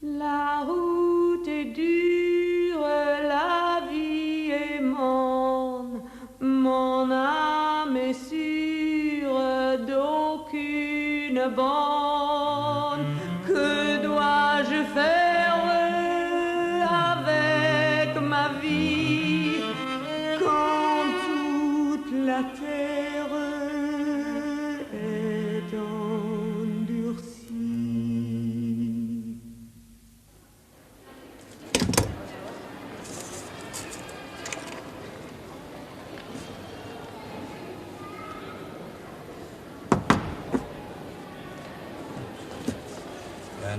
La route est dure, la vie est morne, mon âme est sûre d'aucune borne. Que dois-je faire avec ma vie quand toute la terre est endurcie?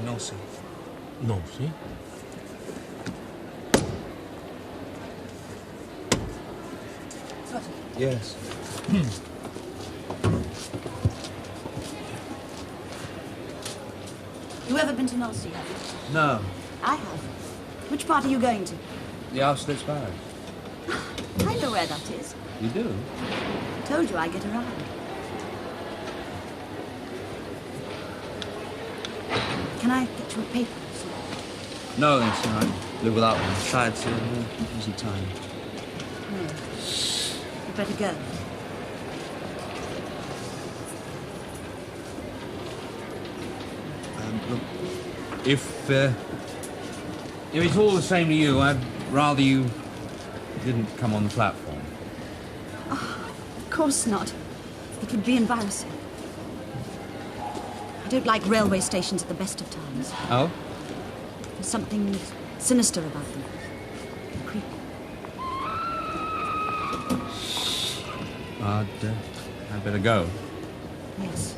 Nancy. Nancy? Yes. You ever been to Nancy, have you? No. I have. Which part are you going to? The Austerlitz Barracks. I know where that is. You do? I told you I get around. Can I get you a paper? No, it's all right. Live without one. Besides, there isn't time. No. You'd better go. Look, if it's all the same to you, I'd rather you didn't come on the platform. Oh, of course not. It would be embarrassing. I don't like railway stations at the best of times. Oh? There's something sinister about them. Creepy. I'd better go. Yes.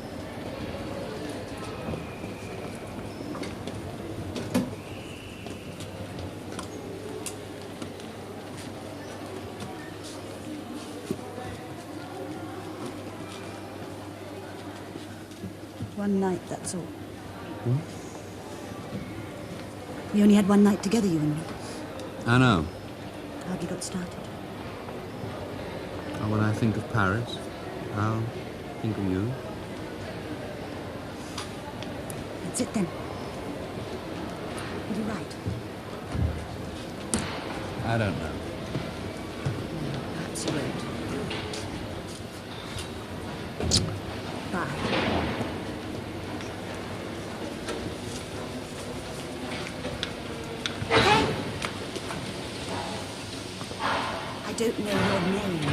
One night, that's all. Hmm? We only had one night together, you and me. I know. Hardly got started. When I think of Paris, I'll think of you. That's it then. Did you write? I don't know. Perhaps you won't. Bye. I don't know your name.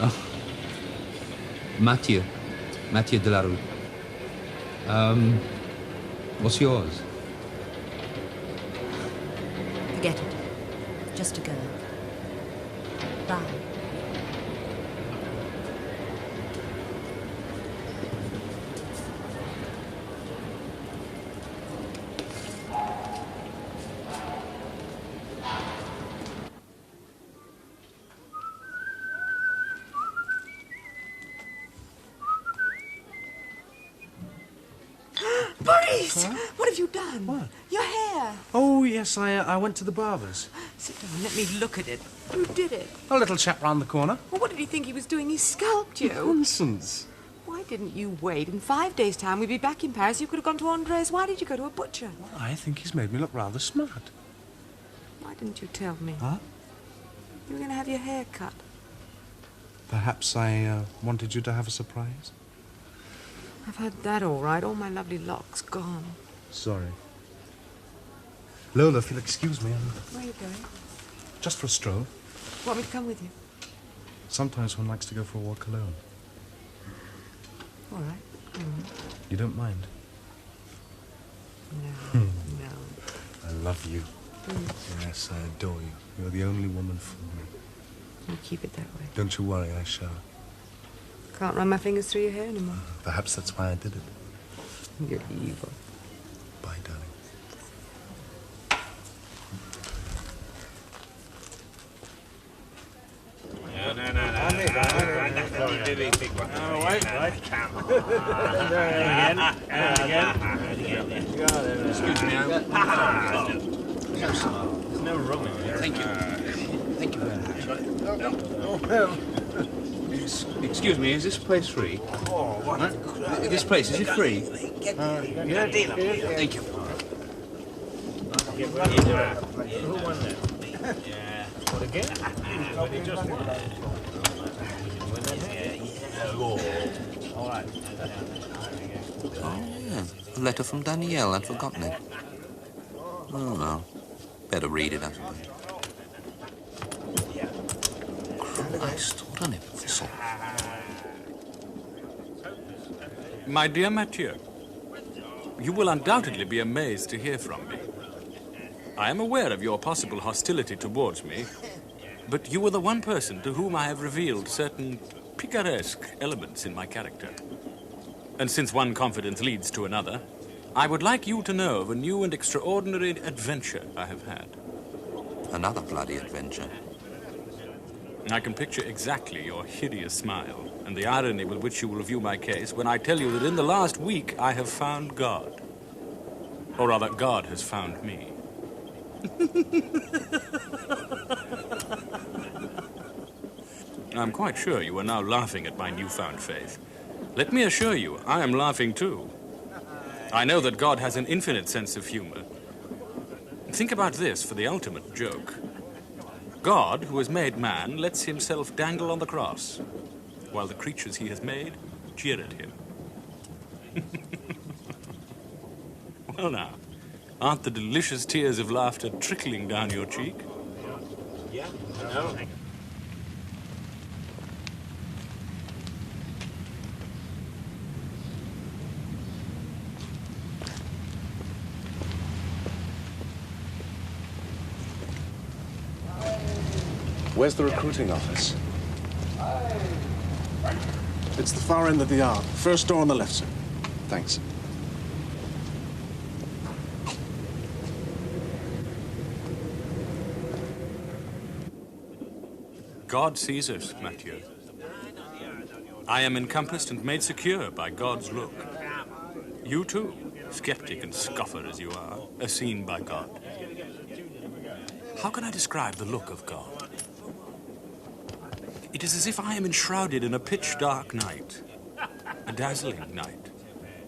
Oh. Mathieu Delarue. What's yours? Forget it. Just a girl. Bye. Boris! Huh? What have you done? What? Your hair. Oh, yes, I went to the barber's. Sit down, let me look at it. Who did it? A little chap round the corner. Well, what did he think he was doing? He scalped you. Nonsense. Why didn't you wait? In 5 days' time, we'd be back in Paris. You could have gone to Andre's. Why did you go to a butcher? I think he's made me look rather smart. Why didn't you tell me? Huh? You were going to have your hair cut. Perhaps I wanted you to have a surprise? I've had that all right. All my lovely locks gone. Sorry. Lola, if you'll excuse me, Where are you going? just for a stroll. Want me to come with you? Sometimes one likes to go for a walk alone. All right. You don't mind? No, no. I love you. Yes, I adore you. You're the only woman for me. You keep it that way. Don't you worry, I shall. Can't run my fingers through your hair anymore. Perhaps that's why I did it. You're evil. Bye, darling. Excuse me, There's no wrong with it. Thank you. Thank you very much. Excuse me, is this place free? Huh? This place, is it free? Yeah. Thank you. Who won that? Yeah. What again? But he just won. All right. Oh, yeah. A letter from Danielle. I'd forgotten it. Oh, well. Better read it, I suppose. Christ, what an epistle. My dear Mathieu, you will undoubtedly be amazed to hear from me. I am aware of your possible hostility towards me, but you are the one person to whom I have revealed certain picaresque elements in my character. And since one confidence leads to another, I would like you to know of a new and extraordinary adventure I have had. Another bloody adventure. I can picture exactly your hideous smile and the irony with which you will view my case when I tell you that in the last week I have found God. Or rather, God has found me. I'm quite sure you are now laughing at my newfound faith. Let me assure you, I am laughing too. I know that God has an infinite sense of humor. Think about this for the ultimate joke. God, who has made man, lets himself dangle on the cross, while the creatures he has made jeer at him. Well now, aren't the delicious tears of laughter trickling down your cheek? Yeah. No. Where's the recruiting office? It's the far end of the yard. First door on the left, sir. Thanks. God sees us, Mathieu. I am encompassed and made secure by God's look. You too, skeptic and scoffer as you are seen by God. How can I describe the look of God? It is as if I am enshrouded in a pitch-dark night, a dazzling night,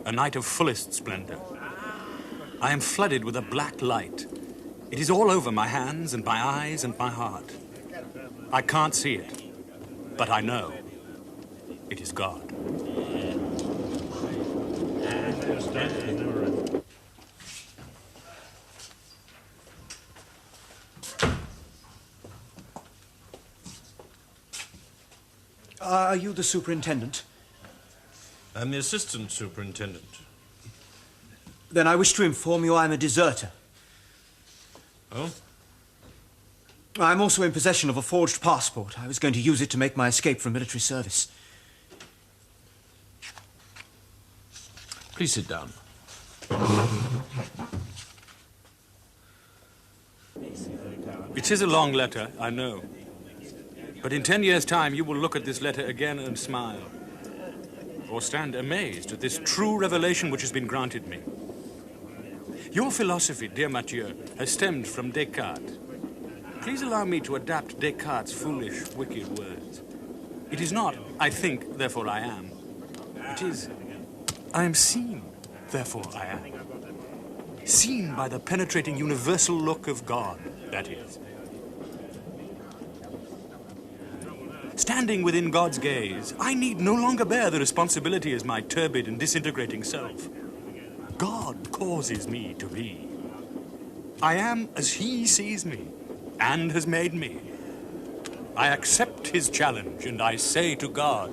a night of fullest splendor. I am flooded with a black light. It is all over my hands and my eyes and my heart. I can't see it, but I know it is God. Are you the superintendent? I'm the assistant superintendent. Then I wish to inform you I'm a deserter. Oh? I'm also in possession of a forged passport. I was going to use it to make my escape from military service. Please sit down. It is a long letter, I know. But in 10 years' time, you will look at this letter again and smile. Or stand amazed at this true revelation which has been granted me. Your philosophy, dear Mathieu, has stemmed from Descartes. Please allow me to adapt Descartes' foolish, wicked words. It is not, I think, therefore I am. It is, I am seen, therefore I am. Seen by the penetrating universal look of God, that is. Standing within God's gaze, I need no longer bear the responsibility as my turbid and disintegrating self. God causes me to be. I am as He sees me and has made me. I accept His challenge and I say to God,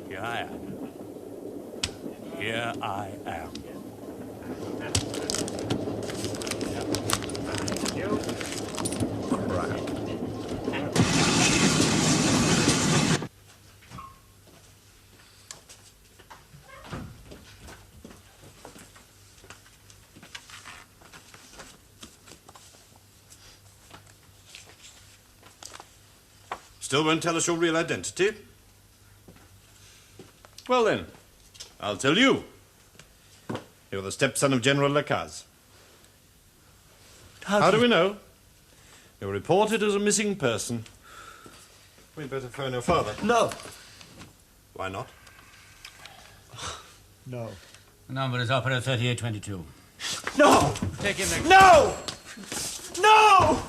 here I am. Here I am. Still won't tell us your real identity? Well then, I'll tell you. You're the stepson of General Lacaze. How do we know? You're reported as a missing person. We'd better phone your father. No. Why not? No. The number is Opera 3822. No! Take him next. No! No!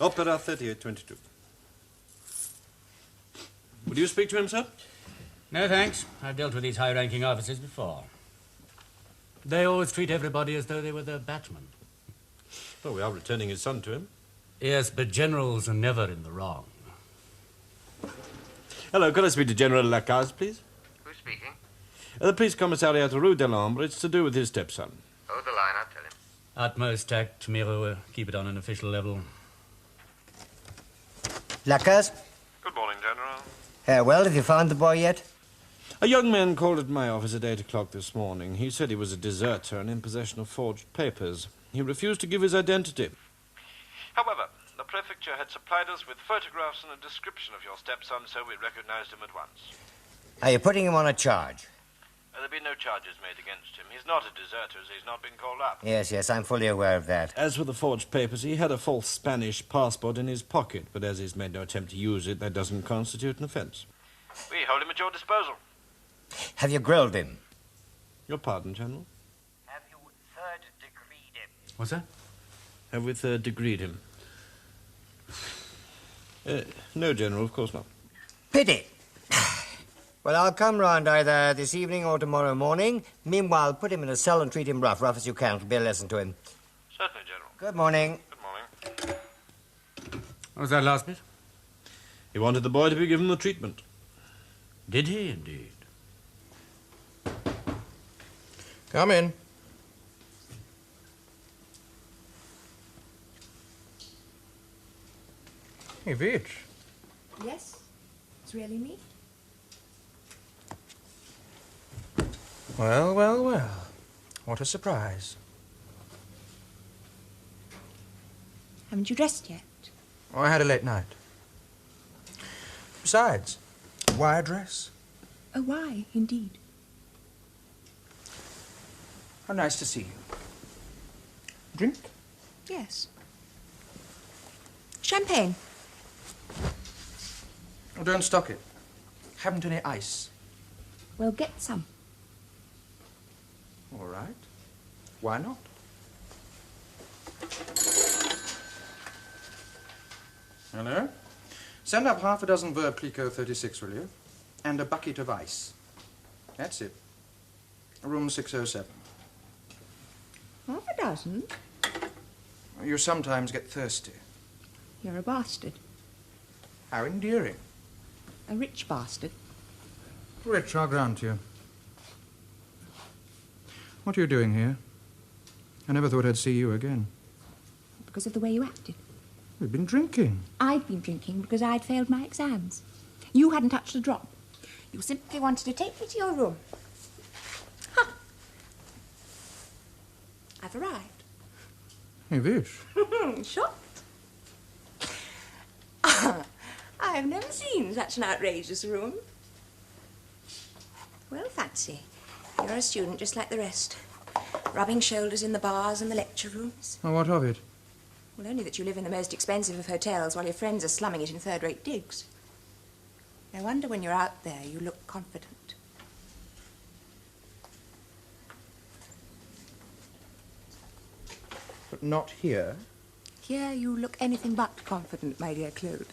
Opera 3822. Would you speak to him, sir? No, thanks. I've dealt with these high-ranking officers before. They always treat everybody as though they were their batman. Well, we are returning his son to him. Yes, but generals are never in the wrong. Hello, could I speak to General Lacaze, please? Who's speaking? The police commissariat Rue de l'Ombre. It's to do with his stepson. Hold the line, I'll tell him. Utmost tact, Miro. Keep it on an official level. Lacaze? Good morning, General. Well, have you found the boy yet? A young man called at my office at 8 o'clock this morning. He said he was a deserter and in possession of forged papers. He refused to give his identity. However, the prefecture had supplied us with photographs and a description of your stepson, so we recognized him at once. Are you putting him on a charge? There'll be no charges made against him. He's not a deserter, as he's not been called up. Yes, I'm fully aware of that. As for the forged papers, he had a false Spanish passport in his pocket, but as he's made no attempt to use it, that doesn't constitute an offense. We hold him at your disposal. Have you grilled him? Your pardon, General? Have you third-degreed him? What's that? Have we third-degreed him? No, General, of course not. Pity. Well, I'll come round either this evening or tomorrow morning. Meanwhile, put him in a cell and treat him rough as you can. It'll be a lesson to him. Certainly, General. Good morning. Good morning. What was that last bit? He wanted the boy to be given the treatment. Did he, indeed? Come in. Hey, Vitch. Yes? It's really me? Well. What a surprise. Haven't you dressed yet? Oh, I had a late night. Besides, why a dress? Oh, why, indeed. How nice to see you. Drink? Yes. Champagne. Oh, don't stock it. Haven't any ice. Well, get some. All right. Why not? Hello? Send up half a dozen Verb Clicquot 36, will you? And a bucket of ice. That's it. Room 607. Half a dozen? You sometimes get thirsty. You're a bastard. How endearing. A rich bastard. Rich, I'll grant you. What are you doing here? I never thought I'd see you again. Because of the way you acted. We've been drinking. I'd been drinking because I'd failed my exams. You hadn't touched a drop. You simply wanted to take me to your room. Ha! I've arrived. Hey, Vish. Shocked? I have never seen such an outrageous room. Well, fancy. You're a student just like the rest. Rubbing shoulders in the bars and the lecture rooms. Well, what of it? Well, only that you live in the most expensive of hotels while your friends are slumming it in third-rate digs. No wonder when you're out there you look confident. But not here. Here you look anything but confident, my dear Claude.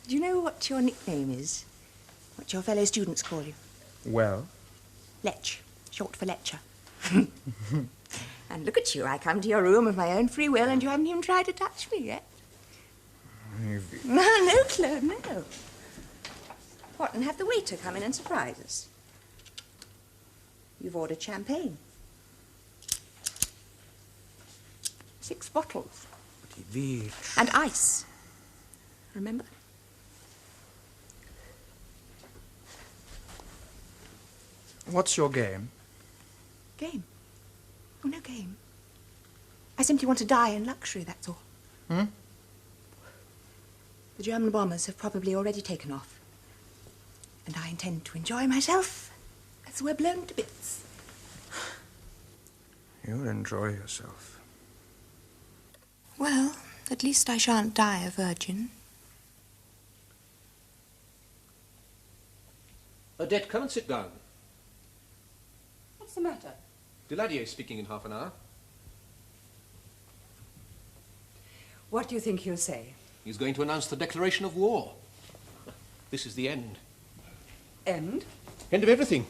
Do you know what your nickname is? What your fellow students call you? Well? Lech, short for lecture. And look at you, I come to your room of my own free will and you haven't even tried to touch me yet. No, Claude, no. What, and have the waiter come in and surprise us? You've ordered champagne. 6 bottles. And ice. Remember? What's your game? Game? Oh, no game. I simply want to die in luxury, that's all. Hmm? The German bombers have probably already taken off. And I intend to enjoy myself as we're blown to bits. You'll enjoy yourself. Well, at least I shan't die a virgin. Odette, come and sit down. What's the matter? Deladier speaking in half an hour. What do you think he'll say? He's going to announce the declaration of war. This is the end. End? End of everything.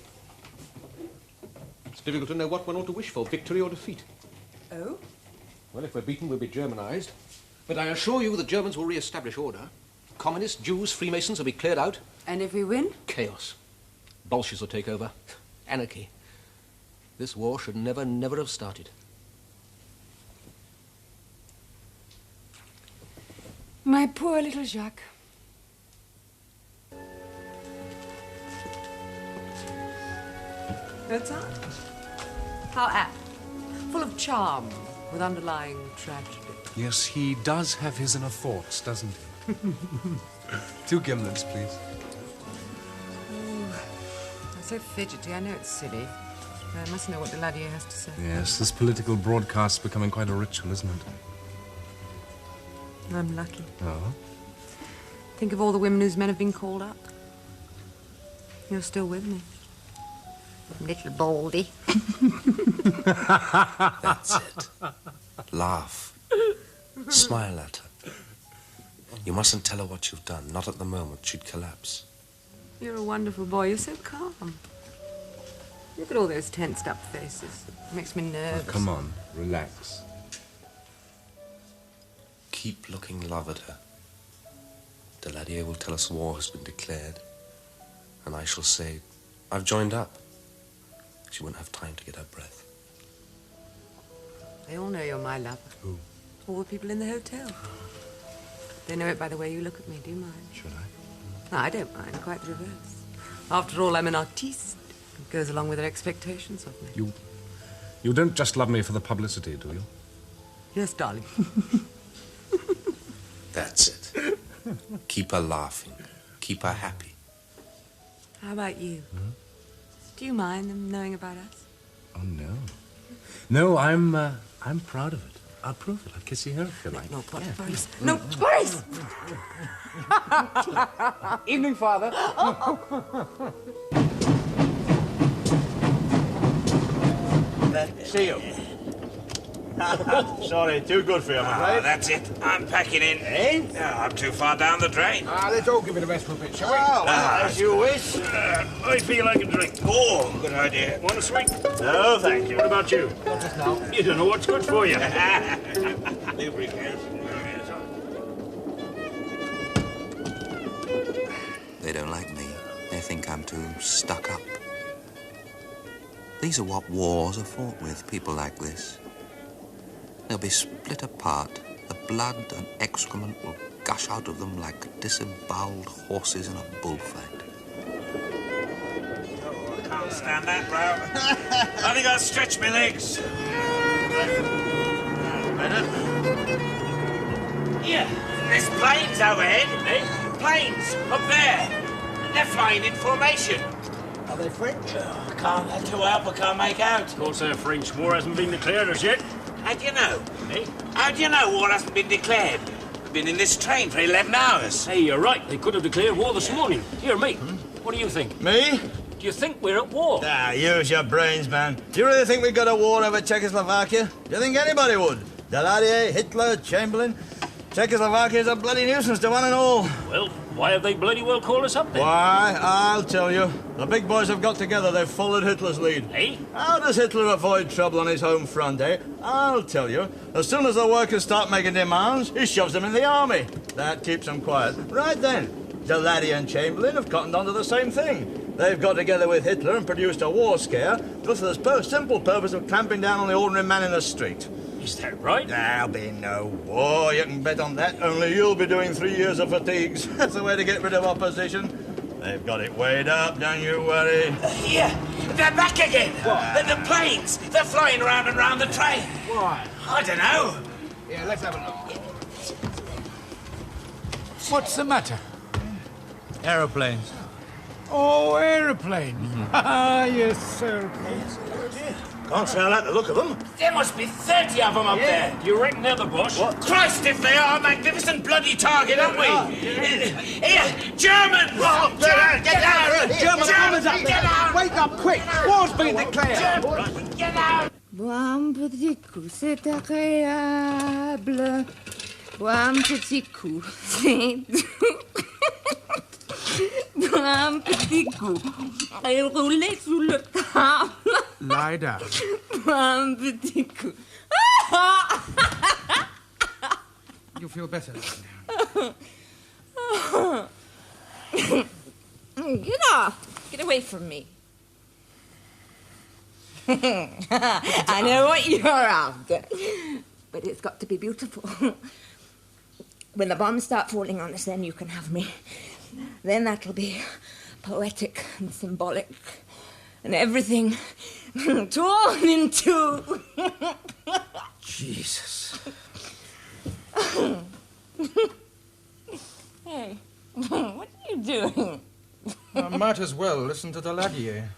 It's difficult to know what one ought to wish for, victory or defeat. Oh? Well, if we're beaten, we'll be Germanized. But I assure you the Germans will re-establish order. Communists, Jews, Freemasons will be cleared out. And if we win? Chaos. Bolsheviks will take over. Anarchy. This war should never, never have started. My poor little Jacques. That's art. How apt. Full of charm, with underlying tragedy. Yes, he does have his inner thoughts, doesn't he? 2 gimlets, please. I'm so fidgety. I know it's silly. But I must know what Deladier has to say. Yes, this political broadcast's becoming quite a ritual, isn't it? I'm lucky. Oh? Think of all the women whose men have been called up. You're still with me. Little Baldy. That's it. Laugh. Smile at her. You mustn't tell her what you've done. Not at the moment. She'd collapse. You're a wonderful boy. You're so calm. Look at all those tensed up faces. It makes me nervous. Oh, come on, relax. Keep looking love at her. Deladier will tell us war has been declared. And I shall say, I've joined up. She won't have time to get her breath. They all know you're my lover. Who? All the people in the hotel. They know it by the way you look at me. Do you mind? Should I? No, I don't mind. Quite the reverse. After all, I'm an artiste. It goes along with their expectations of me. You don't just love me for the publicity, do you? Yes, darling. That's it. Keep her laughing. Keep her happy. How about you? Do you mind them knowing about us? Oh, no. No, I'm proud of it. I'll prove it. I'll kiss your hair if you like. No, Boris. No, Boris! Evening, Father. See you. Sorry, too good for you, I'm afraid. That's it. I'm packing in. Eh? I'm too far down the drain. Let's all give it a rest for a bit, shall we? As you wish. I feel like a drink. Oh, good idea. Want a sweet? No, thank you. What about you? Not just now. You don't know what's good for you. They don't like me. They think I'm too stuck up. These are what wars are fought with, people like this. They'll be split apart. The blood and excrement will gush out of them like disemboweled horses in a bullfight. I can't stand that, bro. I think I'll stretch my legs. Yeah, there's planes overhead, eh? Planes, up there. They're flying in formation. Are they French? I can't, they're too up, I can't make out. Of course they're French. War hasn't been declared as yet. How do you know? Eh? How do you know war hasn't been declared? We've been in this train for 11 hours. Hey, you're right. They could have declared war this morning. Here, mate. What do you think? Me? Do you think we're at war? Ah, use your brains, man. Do you really think we got a war over Czechoslovakia? Do you think anybody would? Deladier, Hitler, Chamberlain? Czechoslovakia's a bloody nuisance to one and all. Well, why have they bloody well called us up then? Why, I'll tell you. The big boys have got together. They've followed Hitler's lead. Eh? How does Hitler avoid trouble on his home front, eh? I'll tell you. As soon as the workers start making demands, he shoves them in the army. That keeps them quiet. Right then, Deladier and Chamberlain have cottoned onto the same thing. They've got together with Hitler and produced a war scare just for the simple purpose of clamping down on the ordinary man in the street. Is that right? There'll be no war, you can bet on that. Only you'll be doing 3 years of fatigues. That's the way to get rid of opposition. They've got it weighed up, don't you worry. Here, they're back again. The planes, they're flying round and round the train. Why? I don't know. Yeah, let's have a look. What's the matter? Aeroplanes. Oh, aeroplane. Ah, yes, aeroplanes. Can't say I like the look of them. There must be 30 of them up there. Do you reckon they're the Boche? What? Christ, if they are, a magnificent bloody target, aren't we? Here, Germans! Oh, get out! German bombers up there! Wake up, quick! War's been declared! Get out! Un petit coup, c'est agréable. Un petit coup, c'est... Un petit coup, et rouler sous le table. Lie down. Un petit coup. You'll feel better now. Get off. Get away from me. I know what you're after. But it's got to be beautiful. When the bombs start falling on us, then you can have me. Then that'll be poetic and symbolic. And everything torn in two. Jesus. Hey, what are you doing? I might as well listen to the Daladier.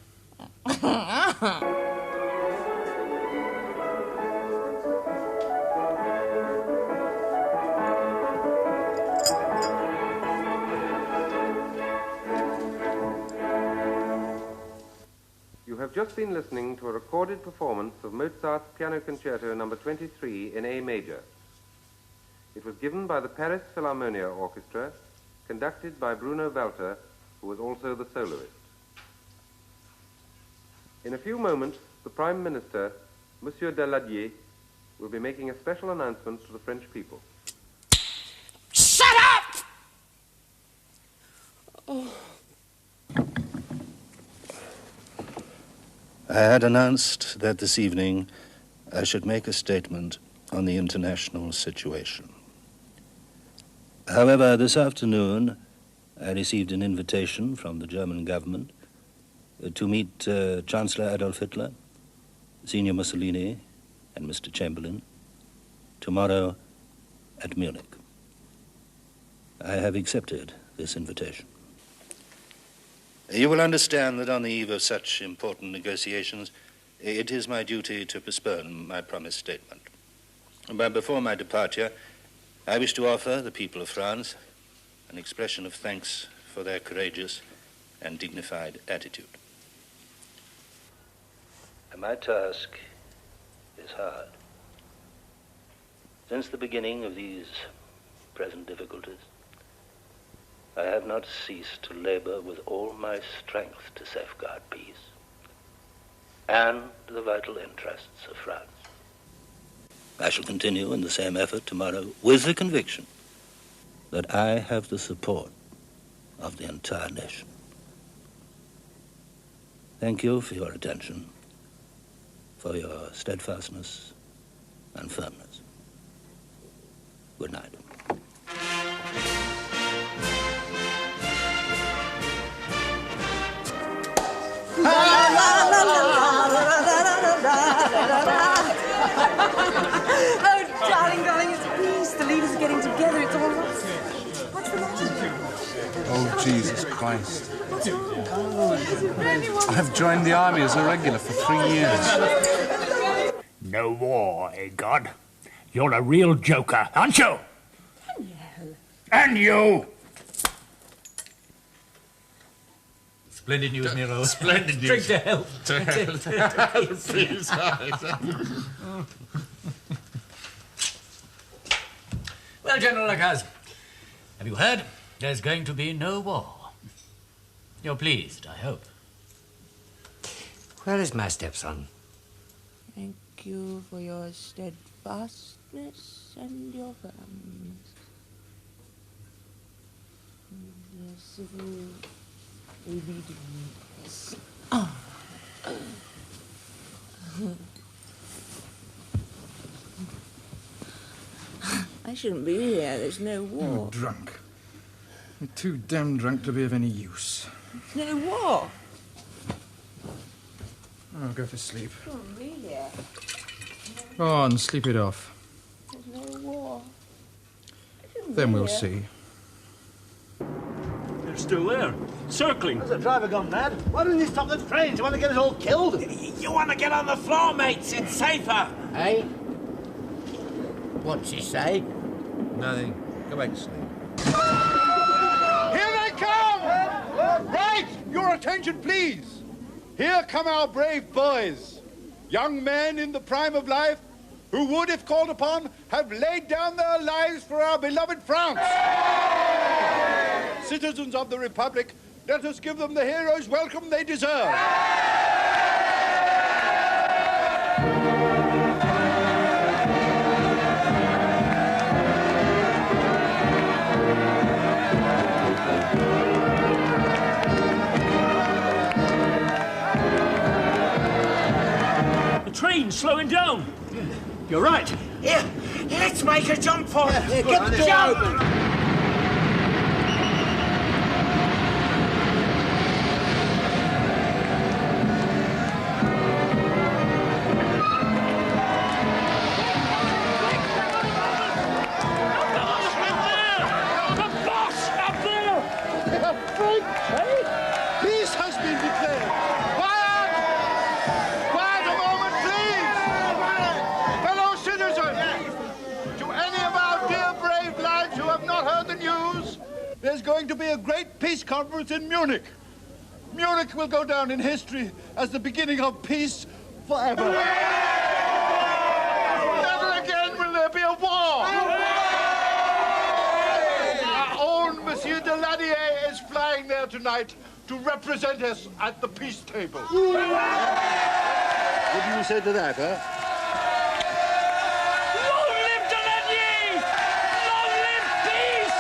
You have just been listening to a recorded performance of Mozart's Piano Concerto No. 23 in A major. It was given by the Paris Philharmonia Orchestra, conducted by Bruno Walter, who was also the soloist. In a few moments, the Prime Minister, Monsieur Daladier, will be making a special announcement to the French people. Shut up! Oh. I had announced that this evening I should make a statement on the international situation. However, this afternoon I received an invitation from the German government to meet Chancellor Adolf Hitler, Senior Mussolini, and Mr. Chamberlain tomorrow at Munich. I have accepted this invitation. You will understand that on the eve of such important negotiations, it is my duty to postpone my promised statement. But before my departure, I wish to offer the people of France an expression of thanks for their courageous and dignified attitude. My task is hard. Since the beginning of these present difficulties, I have not ceased to labor with all my strength to safeguard peace and the vital interests of France. I shall continue in the same effort tomorrow with the conviction that I have the support of the entire nation. Thank you for your attention, for your steadfastness and firmness. Good night. Oh, darling, it's peace. The leaders are getting together. It's all right. What's the matter? Oh, Jesus Christ. What's wrong? I've joined the army as a regular for 3 years. No war, eh, God? You're a real joker, aren't you? Daniel. And you! Splendid news, Nero. Splendid news. Drink to health. To health. Please. Well, General Lacaze, have you heard? There's going to be no war. You're pleased, I hope. Where is my stepson? Thank you for your steadfastness and your firmness. The civil obedience. Oh. I shouldn't be here. There's no war. You're drunk. You're too damn drunk to be of any use. No war. Oh, go to sleep. Oh, really? Go on, sleep it off. There's no war. Then we'll Yeah. see. It's still there, circling. Has the driver gone mad? Why didn't he stop the trains? You want to get us all killed? You want to get on the floor, mates? It's safer. Hey? What's he say? Nothing. Go back to sleep. Here they come! Right! Your attention, please. Here come our brave boys. Young men in the prime of life who would, if called upon, have laid down their lives for our beloved France. Citizens of the Republic, let us give them the hero's welcome they deserve. The train's slowing down. You're right. Here, let's make a jump for it. Yeah, get the door open. Peace has been declared. Quiet! Quiet a moment, please! Fellow citizens, to any of our dear brave lads who have not heard the news, there's going to be a great peace conference in Munich. Munich will go down in history as the beginning of peace forever. Never again will there be a war. Our own Monsieur de Ladier is flying there tonight to represent us at the peace table. What do you say to that, huh? Long live Daladier! Long live peace!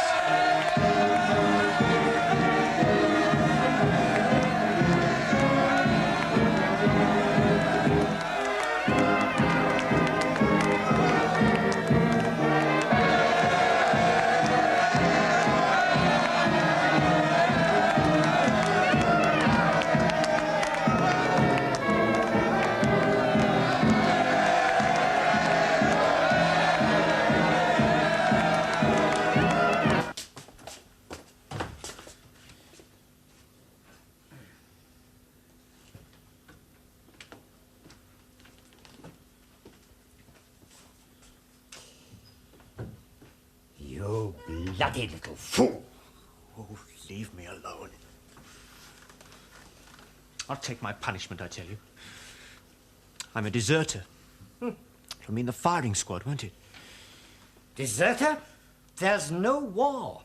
You bloody little fool. Oh, leave me alone. I'll take my punishment, I tell you. I'm a deserter. It'll mean the firing squad, won't it? Deserter? There's no war.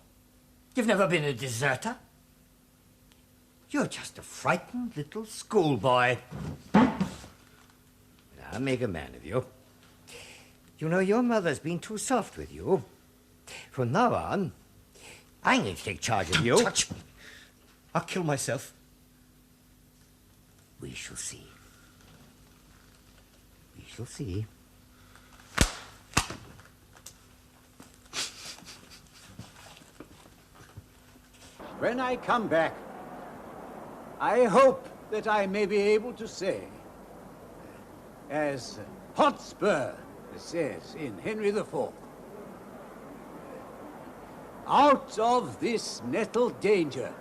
You've never been a deserter. You're just a frightened little schoolboy. But I'll make a man of you. You know, your mother's been too soft with you. From now on, I'm going to take charge of you. Touch me. I'll kill myself. We shall see. We shall see. When I come back, I hope that I may be able to say, as Hotspur says in Henry IV, out of this nettled danger,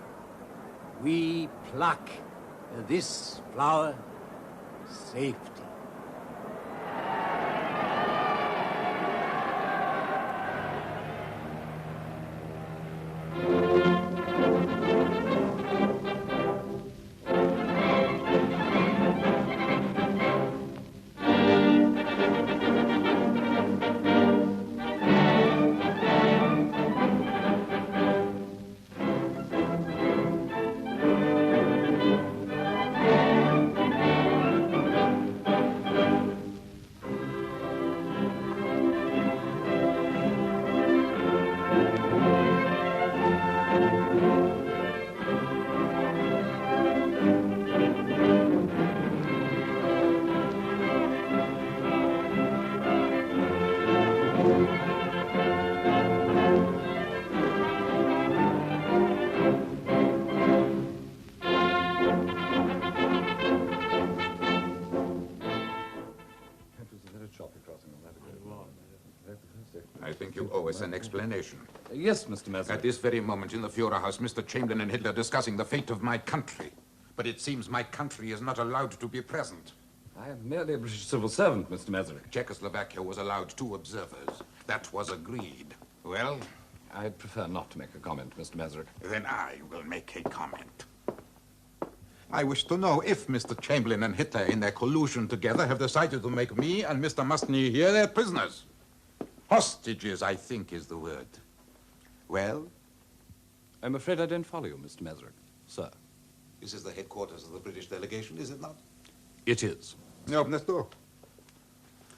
we pluck this flower safety. I think you owe us an explanation. Yes, Mr. Mazarin. At this very moment in the Führerhaus, Mr. Chamberlain and Hitler are discussing the fate of my country. But it seems my country is not allowed to be present. I am merely a British civil servant, Mr. Mazarin. Czechoslovakia was allowed 2 observers. That was agreed. Well? I'd prefer not to make a comment, Mr. Mazarin. Then I will make a comment. I wish to know if Mr. Chamberlain and Hitler, in their collusion together, have decided to make me and Mr. Masny here their prisoners. Hostages, I think, is the word. Well? I'm afraid I don't follow you, Mr. Mazarin. Sir. This is the headquarters of the British delegation, is it not? It is. Open this door.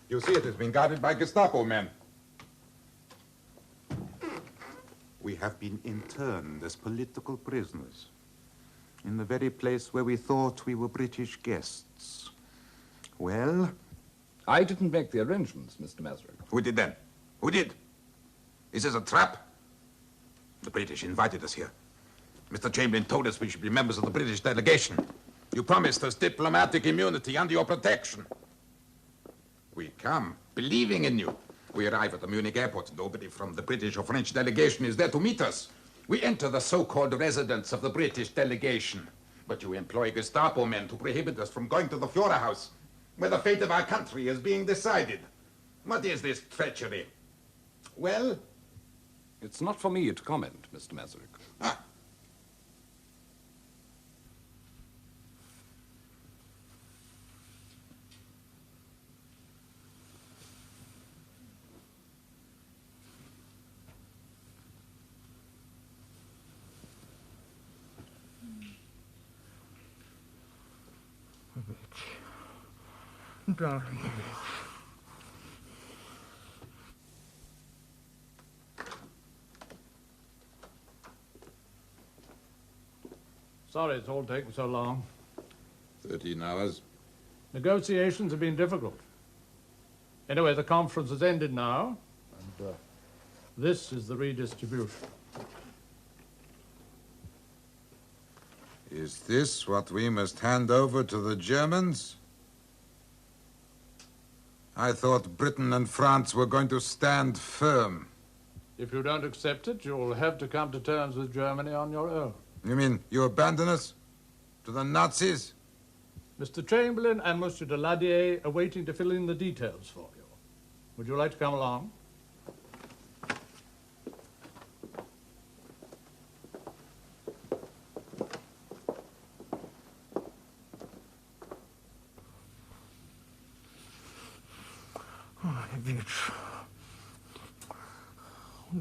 You see, it has been guarded by Gestapo men. We have been interned as political prisoners in the very place where we thought we were British guests. Well? I didn't make the arrangements, Mr. Mazarin. Who did then? Who did? Is this a trap? The British invited us here. Mr. Chamberlain told us we should be members of the British delegation. You promised us diplomatic immunity under your protection. We come, believing in you. We arrive at the Munich airport. Nobody from the British or French delegation is there to meet us. We enter the so-called residence of the British delegation. But you employ Gestapo men to prohibit us from going to the Führerhaus, where the fate of our country is being decided. What is this treachery? Well? It's not for me to comment, Mr. Mazarin. Ah. Darling. Sorry it's all taken so long. 13 hours. Negotiations have been difficult. Anyway, the conference has ended now, and this is the redistribution. Is this what we must hand over to the Germans? I thought Britain and France were going to stand firm. If you don't accept it, you'll have to come to terms with Germany on your own. You mean you abandon us to the Nazis? Mr. Chamberlain and Monsieur de Ladier are waiting to fill in the details for you. Would you like to come along? Oh, Ivic.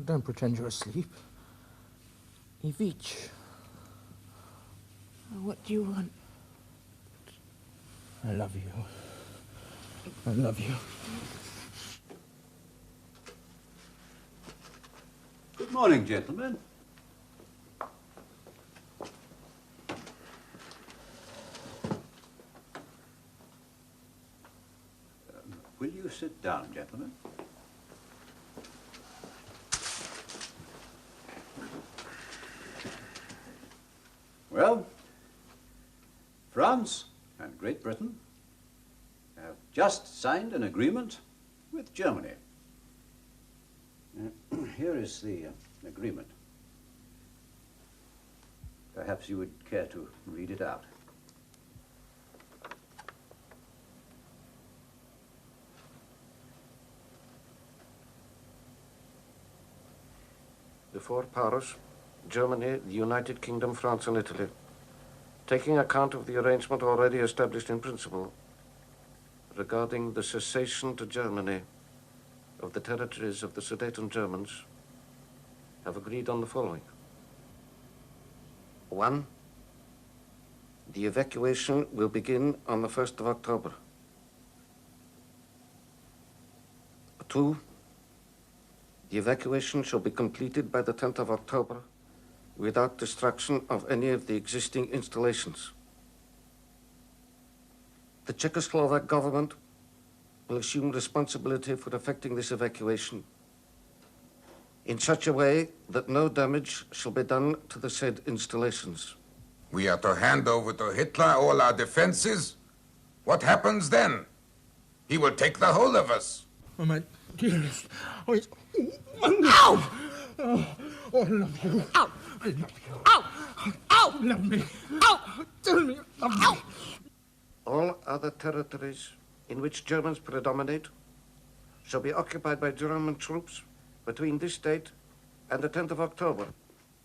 Don't pretend you're asleep. Ivic. What do you want? I love you. I love you. Good morning, gentlemen. Will you sit down, gentlemen? Well, France and Great Britain have just signed an agreement with Germany. Here is the agreement. Perhaps you would care to read it out. The four powers, Germany, the United Kingdom, France, and Italy, taking account of the arrangement already established in principle regarding the cessation to Germany of the territories of the Sudeten Germans, have agreed on the following. 1. The evacuation will begin on the 1st of October. 2. The evacuation shall be completed by the 10th of October without destruction of any of the existing installations. The Czechoslovak government will assume responsibility for effecting this evacuation in such a way that no damage shall be done to the said installations. We are to hand over to Hitler all our defenses? What happens then? He will take the whole of us. Oh, dearest. Oh, it's... Ow! Oh, I love you. Ow! I love you. Ow! Ow! Love me. Ow! Tell me you love me. Ow! All other territories in which Germans predominate shall be occupied by German troops between this date and the 10th of October.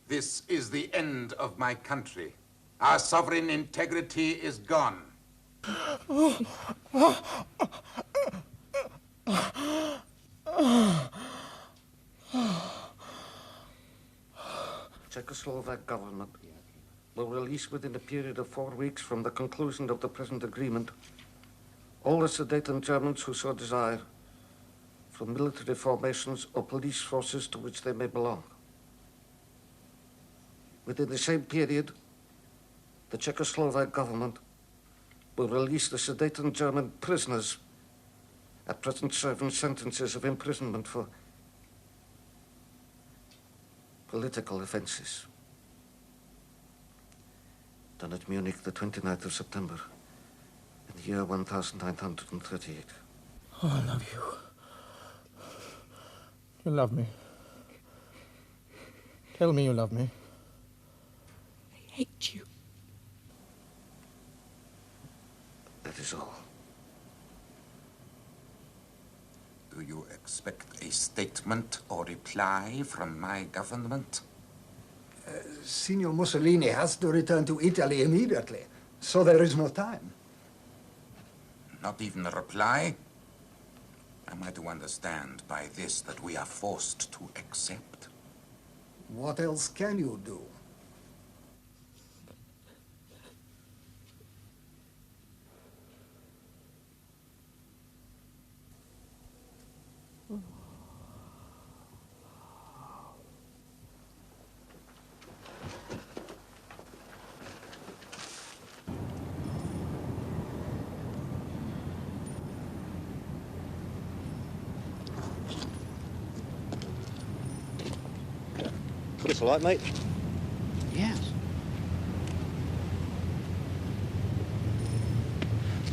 This is the end of my country. Our sovereign integrity is gone. Czechoslovak government will release within a period of 4 weeks from the conclusion of the present agreement all the Sudeten Germans who so desire from military formations or police forces to which they may belong. Within the same period, the Czechoslovak government will release the Sudeten German prisoners at present serving sentences of imprisonment for political offenses. Done at Munich the 29th of September in the year 1938. Oh, I love you. You love me. Tell me you love me. I hate you. That is all. Do you expect a statement or reply from my government? Signor Mussolini has to return to Italy immediately, so there is no time. Not even a reply? Am I to understand by this that we are forced to accept? What else can you do? What it's like, mate? Yes.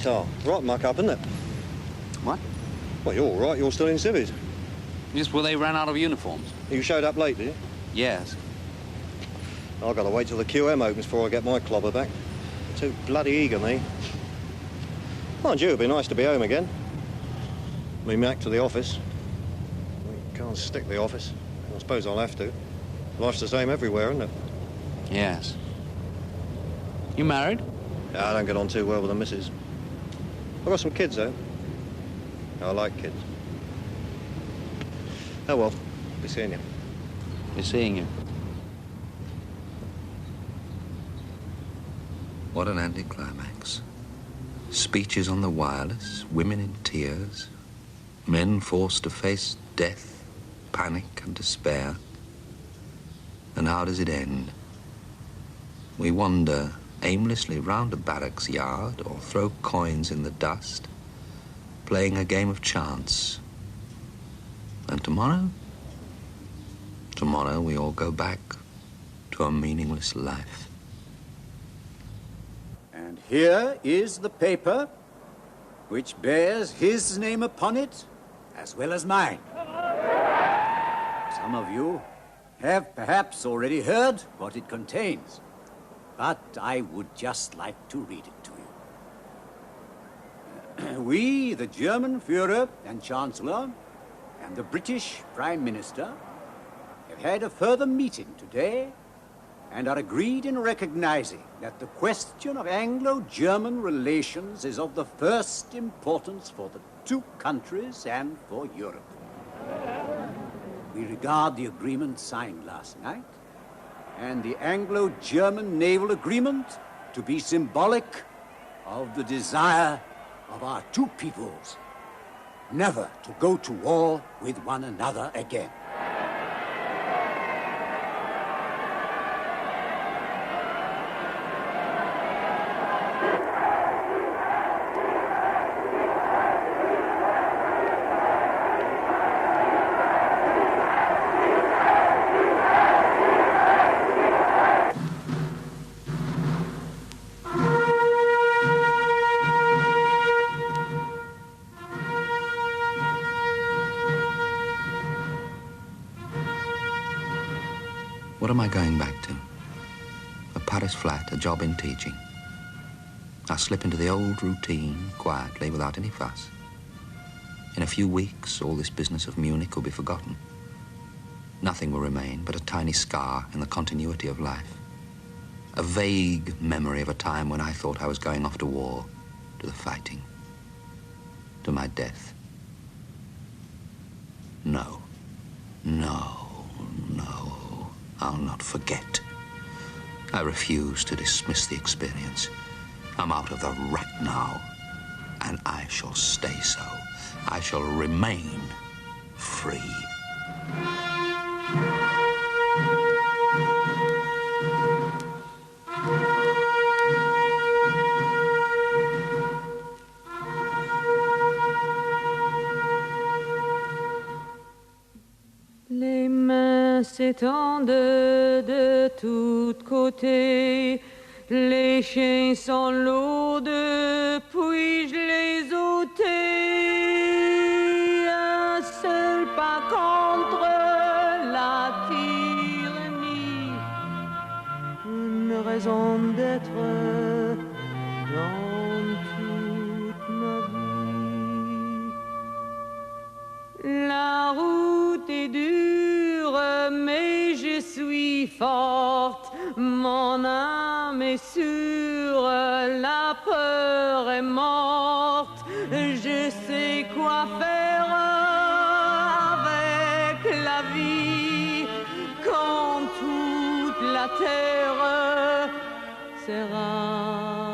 So, right muck up, isn't it? What? Well, you're all right. You're still in civvies. Yes, well, they ran out of uniforms. You showed up late, did you? Yes. I've got to wait till the QM opens before I get my clobber back. Too bloody eager, me. Mind you, it'd be nice to be home again. Me back to the office. We can't stick the office. I suppose I'll have to. Life's the same everywhere, isn't it? Yes. You married? Yeah, I don't get on too well with the missus. I've got some kids, though. I like kids. Oh, well. Be seeing you. Be seeing you. What an anticlimax. Speeches on the wireless, women in tears, men forced to face death, panic and despair. And how does it end? We wander aimlessly round a barracks yard or throw coins in the dust, playing a game of chance. And tomorrow? Tomorrow we all go back to a meaningless life. And here is the paper which bears his name upon it, as well as mine. Some of you have perhaps already heard what it contains, but I would just like to read it to you. We, the German Führer and Chancellor, and the British Prime Minister, have had a further meeting today and are agreed in recognizing that the question of Anglo-German relations is of the first importance for the two countries and for Europe. We regard the agreement signed last night and the Anglo-German naval agreement to be symbolic of the desire of our two peoples never to go to war with one another again. What am I going back to? A Paris flat, a job in teaching. I'll slip into the old routine, quietly, without any fuss. In a few weeks, all this business of Munich will be forgotten. Nothing will remain but a tiny scar in the continuity of life. A vague memory of a time when I thought I was going off to war, to the fighting, to my death. No, no, no, I'll not forget. I refuse to dismiss the experience. I'm out of the rut now, and I shall stay so. I shall remain free. Les mains s'étendent de tous côtés, les chiens sont lourds, puis-je les ôter? Un seul pas contre la tyrannie, une raison d'être dans toute ma vie. La route est dure, mais je suis forte, mon âme est sûre, la peur est morte, je sais quoi faire avec la vie quand toute la terre sera